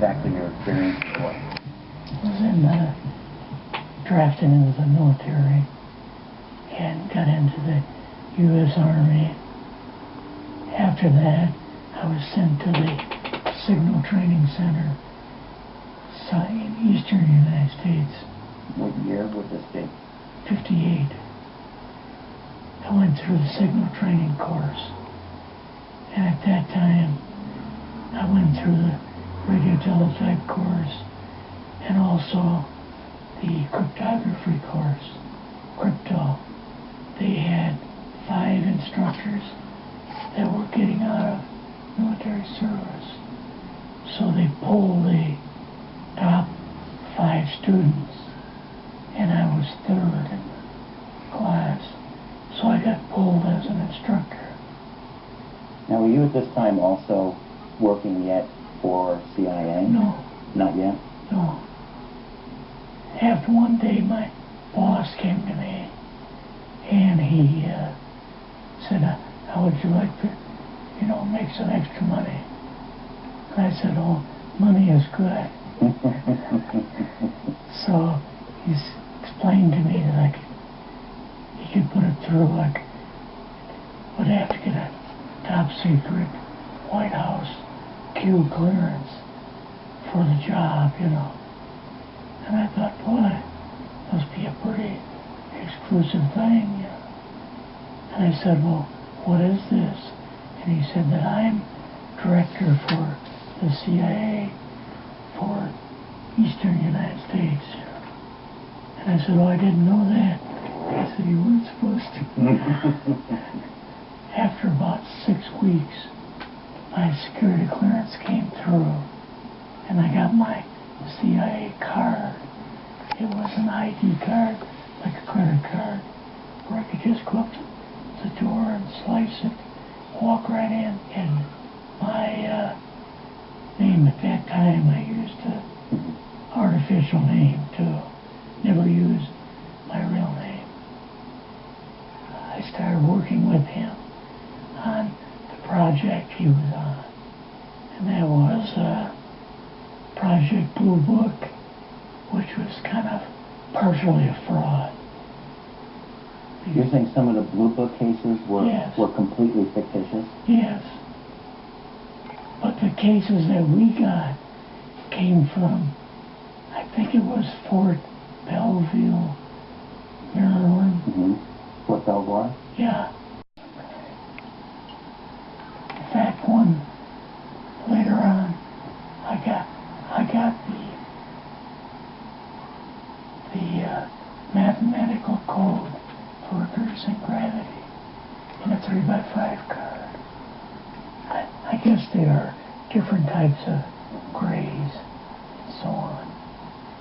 exactly your experience was? I was drafted into the military and got into the U.S. Army. After that, I was sent to the Signal Training Center in eastern United States. What year would this be? 58. I went through the Signal Training course. And at that time, I went through the radio teletype course and also the cryptography course, crypto. They had 5 instructors that were getting out of military service. So they pulled the top 5 students, and I was 3rd in the class. So I got pulled as an instructor. Now, were you at this time also working yet for CIA? No. Not yet? No. After one day, my boss came to me, and he said, how would you like to, make some extra money? And I said, oh, money is good. So he explained to me that he could put it through, would have to get a top secret White House Q clearance for the job, And I thought, boy, must be a pretty exclusive thing, And I said, well, what is this? And he said that I'm director for the CIA for Eastern United States. And I said, oh, I didn't know that. He said, you weren't supposed to. After about 6 weeks, my security clearance came through, and I got my CIA card. It was an ID card, like a credit card, where I could just go up to the door and slice it, walk right in, and my name at that time, I used an artificial name too. Never used my real name. I started working with him on the project he was on, and that was Project Blue Book, which was kind of partially a fraud. You're saying some of the Blue Book cases were, yes. were completely fictitious? Yes. But the cases that we got came from, I think it was Fort Belvoir, Maryland. Mm-hmm. Fort Belvoir? Yeah. In fact, one later on, I got the mathematical code for reducing gravity in a 3x5 card. I guess there are different types of grays and so on.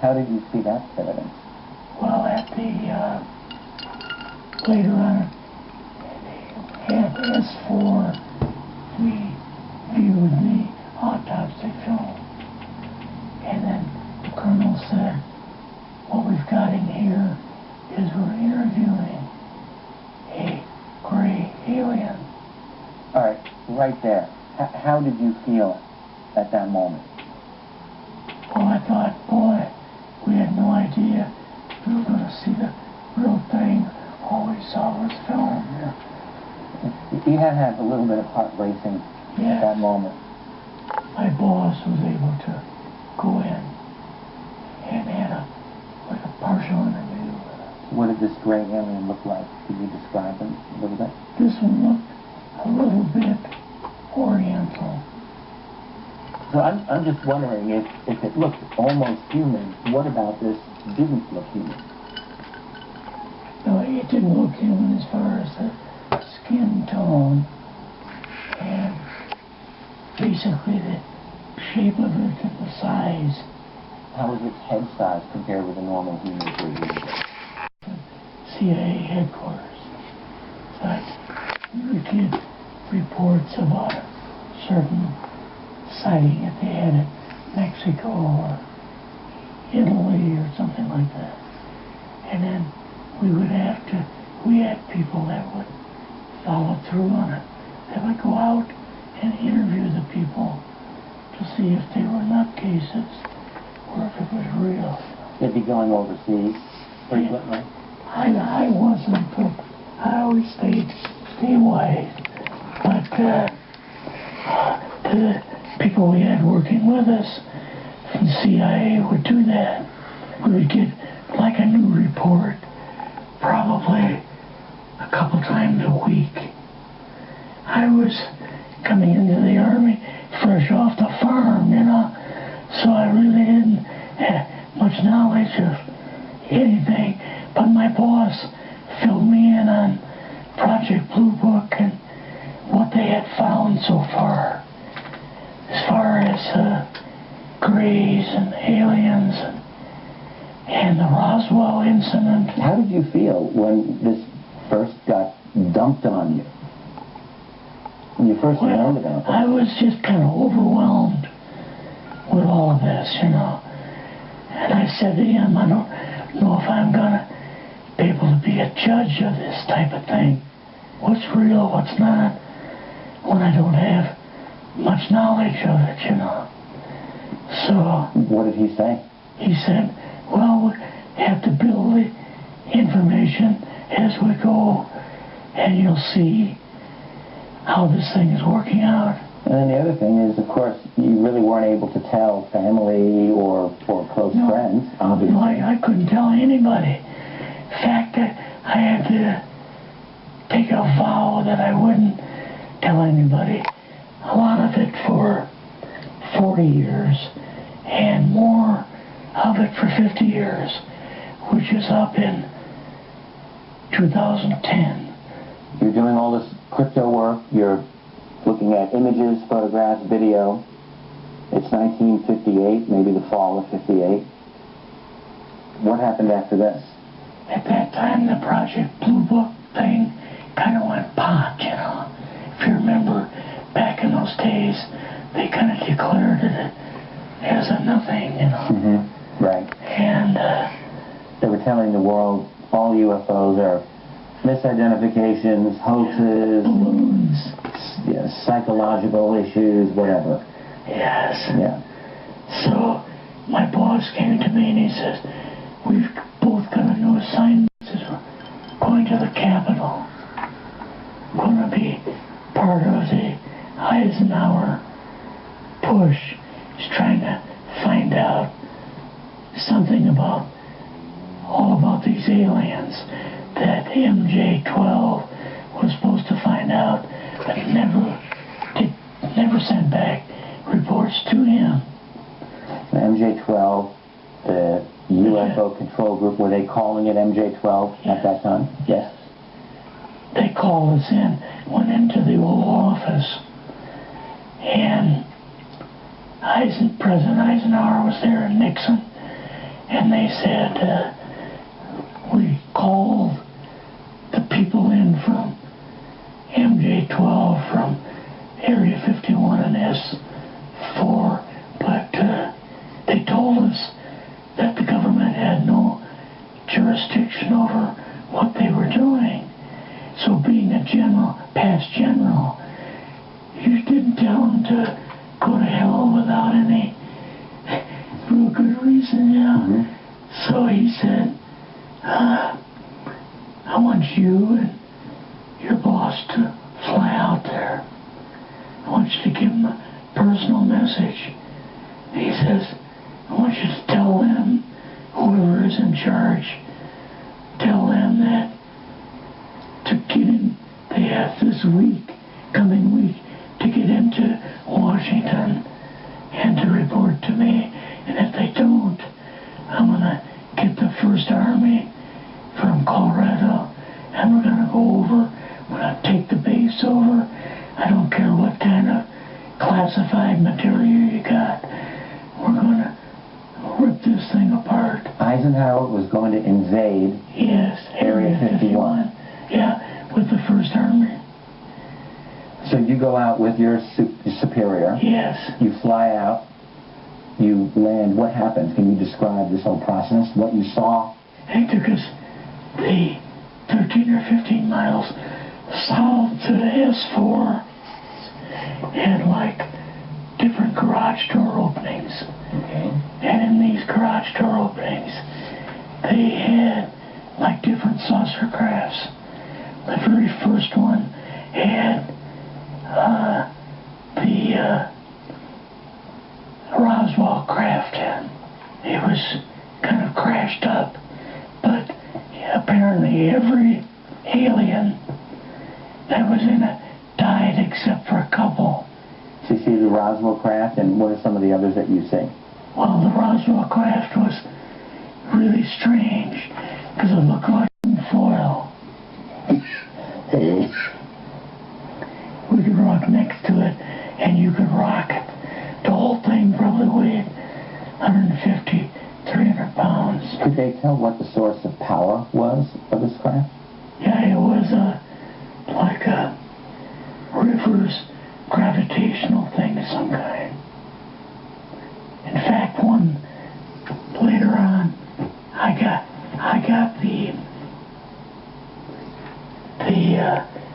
How did you see that evidence? Well, at the later on at S4, we viewed the autopsy film, and then the colonel said, what we've got in here is we're interviewing a gray alien. All right, right there. How did you feel at that moment? Well, I thought, boy, we had no idea we were going to see the real thing. All we saw was film. You had to have a little bit of heart racing at that moment. My boss was able to go in and had a partial interview with us. What did this gray alien look like? Could you describe him a little bit? This one looked a little bit oriental. So I'm just wondering if it looked almost human, what about this didn't look human? No, it didn't look human as far as the skin tone and basically the shape of it and the size. How was its head size compared with a normal human being? CIA headquarters. But we would get reports about a certain sighting that they had in Mexico or Italy or something like that. And then we had people that would follow through on it. They would go out and interview the people to see if they were nutcases. cases where if it was real. They'd be going overseas frequently. I wasn't, but I always stayed statewide. But the people we had working with us from CIA would do that. We would get like a new report probably a couple times a week. I was coming into the Army fresh off the farm, you know, so I really didn't have much knowledge of anything, but my boss filled me in on Project Blue Book and what they had found so far, as far as Greys and aliens and the Roswell incident. How did you feel when this first got dumped on you? When you first learned about it? I was just kind of overwhelmed with all of this, you know. And I said to him, I don't know if I'm going to be able to be a judge of this type of thing. What's real, what's not, when I don't have much knowledge of it, you know. So... What did he say? He said, well, we have to build the information as we go, and you'll see how this thing is working out. And then the other thing is, of course, you really weren't able to tell family or close friends, obviously. No, I couldn't tell anybody. In fact, I had to take a vow that I wouldn't tell anybody. A lot of it for 40 years, and more of it for 50 years, which is up in 2010. You're doing all this crypto work, you're looking at images, photographs, video. It's 1958, maybe the fall of 58. What happened after this? At that time, the Project Blue Book thing kind of went pop, you know. If you remember, back in those days, they kind of declared it as a nothing, you know. Mm-hmm. Right. And they were telling the world all UFOs are misidentifications, hoaxes, balloons, psychological issues, whatever. Yes. Yeah. So my boss came to me and he says, we've both got a new assignment. Going to the Capitol. Going to be part of the Eisenhower push. He's trying to find out something about all about these aliens that MJ-12 was supposed to find out, but never sent back reports to him. The MJ-12, the UFO control group, were they calling it MJ-12 at that time? Yes. They called us in, went into the Oval Office, and President Eisenhower was there and Nixon, and they said, we called the people in from MJ-12 from Area 51 and S4, but they told us that the government had no jurisdiction over what they were doing. So being a past general, you didn't tell them to go to hell without any real good reason, you know. Mm-hmm. So he said, I want you and your boss to fly out there. I want you to give them a personal message. And he says, I want you to tell them, whoever is in charge, tell them that to get in, they have this coming week, to get into Washington and to report to me. And if they don't, I'm going to get the First Army from Colorado, and we're going to go over, we're going to take the base over. I don't care what kind of classified material you got. We're going to rip this thing apart. Eisenhower was going to invade Area 51. Yeah, with the First Army. So you go out with your superior. Yes. You fly out. You land. What happens? Can you describe this whole process? What you saw? They took us the 13 or 15 miles south to the S4 and like different garage door openings. Okay. And in these garage door openings, they had like different saucer crafts. The very first one had the Roswell craft in. It was kind of crashed up, but apparently every alien that was in it died except for a couple. So you see the Roswell craft, and what are some of the others that you see? Well, the Roswell craft was really strange because it looked like foil. We could rock next to it, and you could rock it. The whole thing probably weighed 150, 300 pounds. Could they tell what the source of power was of this craft? Yeah, it was like a reverse gravitational thing of some kind. In fact, one later on, I got the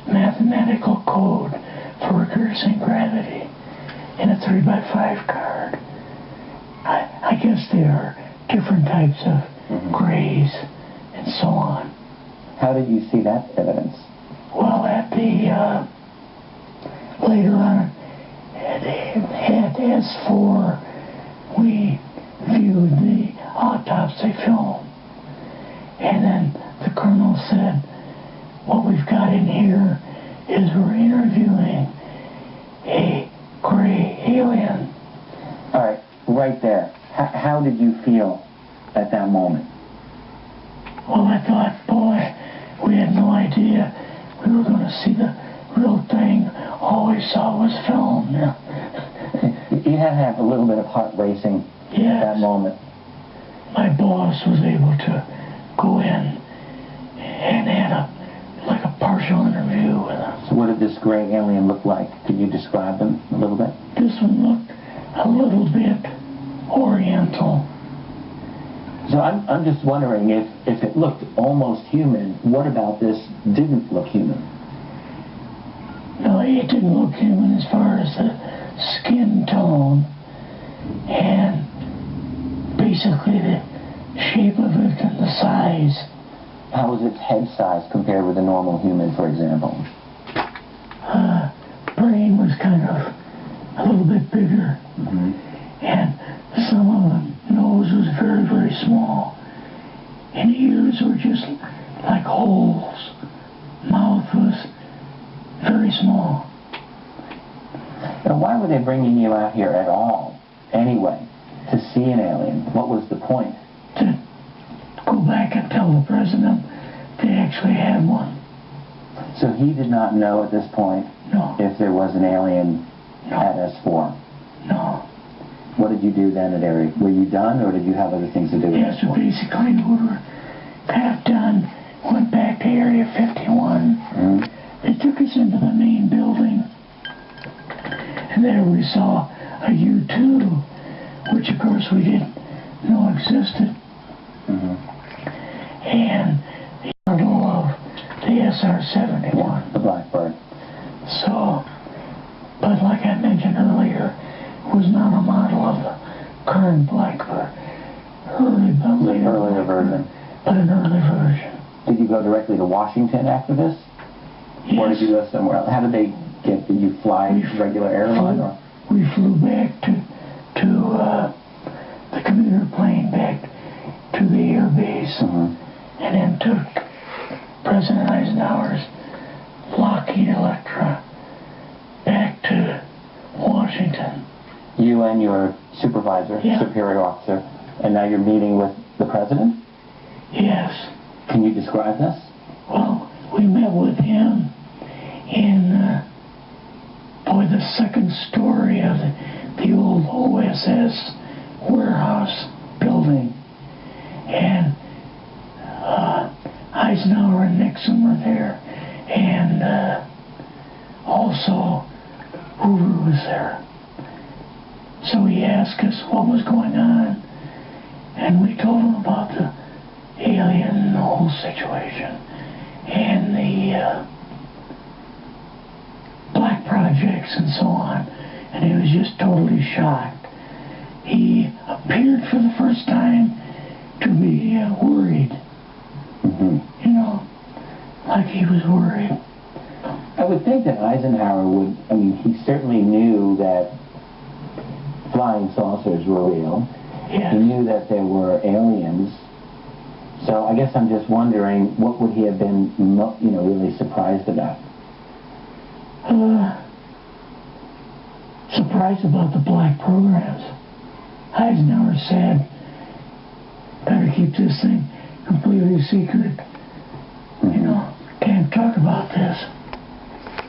mathematical code for reversing gravity in a 3x5 card. I guess there are different types of grays and so on. How did you see that evidence? Well, at the later on at S4, we viewed the autopsy film, and then the colonel said, what we've got in here is we're interviewing a gray alien. All right, right there. How did you feel at that moment? Well, I thought, boy, we had no idea we were going to see the real thing. All we saw was film. You had to have a little bit of heart racing at that moment. My boss was able to go in and had a partial interview with him. So what did this gray alien look like? Could you describe him a little bit? This one looked a little bit oriental. So I'm just wondering if it looked almost human, what about this didn't look human? No, it didn't look human as far as the skin tone and basically the shape of it and the size. How was its head size compared with a normal human, for example? Brain was kind of a little bit bigger. And some of the nose was very, very small. And ears were just like holes. Mouth was very small. Now, why were they bringing you out here at all, anyway, to see an alien? What was the point? To go back and tell the president they actually had one. So he did not know at this point if there was an alien at S4? No. What did you do then at Area? Were you done, or did you have other things to do? Yes, so basically we were half done, went back to Area 51. They took us into the main building, and there we saw a U-2, which of course we didn't know existed. And the model of the SR-71. The Blackbird. So, but like I mentioned earlier, it was not a model of the current Blackbird. Earlier version. But an early version. Did you go directly to Washington after this? Yes. Or did you go somewhere else? How did they get, did you fly regular airline? Or? We flew back to the commuter plane back to the air base, and then took President Eisenhower's Lockheed Electra back to Washington. You and your supervisor, superior officer, and now you're meeting with the president? Yes. Can you describe this? Well, we met with him in the second story of the old OSS warehouse building. And Eisenhower and Nixon were there, and also Hoover was there. So he asked us what was going on, and we told him about the alien and the whole situation, and the black projects and so on. and he was just totally shocked. He appeared for the first time to be worried. You know, like he was worried. I would think that Eisenhower would, I mean, he certainly knew that flying saucers were real. Yes. He knew that there were aliens. So I guess I'm just wondering, what would he have been, really surprised about? Surprised about the black programs. Eisenhower said, better keep this thing completely secret. You know, can't talk about this.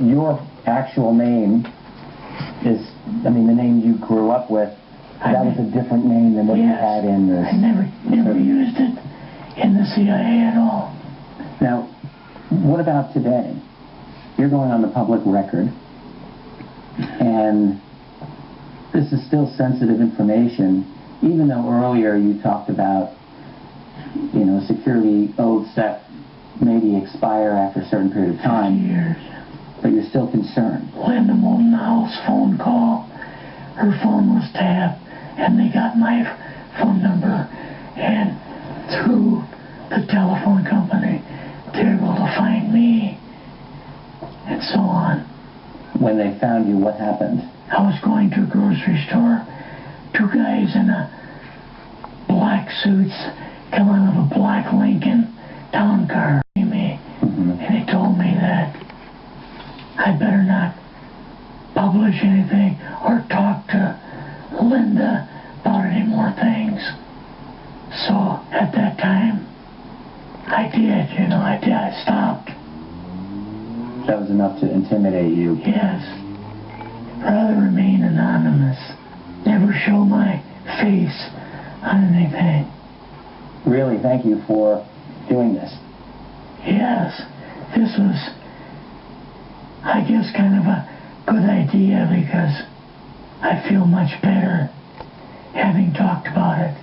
Your actual name is, the name you grew up with, that was a different name than what you had in this. I never used it in the CIA at all. Now, what about today? You're going on the public record, and this is still sensitive information, even though earlier you talked about, security oaths that maybe expire after a certain period of time. 50 years. But you're still concerned. Linda Molnau's phone call, her phone was tapped, and they got my phone number, and through the telephone company, they were able to find me, and so on. When they found you, what happened? I was going to a grocery store. Two guys in black suits come out of a black Lincoln town car. And he told me that I better not publish anything or talk to Linda about any more things. So at that time, I did, I stopped. That was enough to intimidate you. Yes. Rather remain anonymous. Never show my face on anything. Really, thank you for doing this. Yes. This was, I guess, kind of a good idea because I feel much better having talked about it.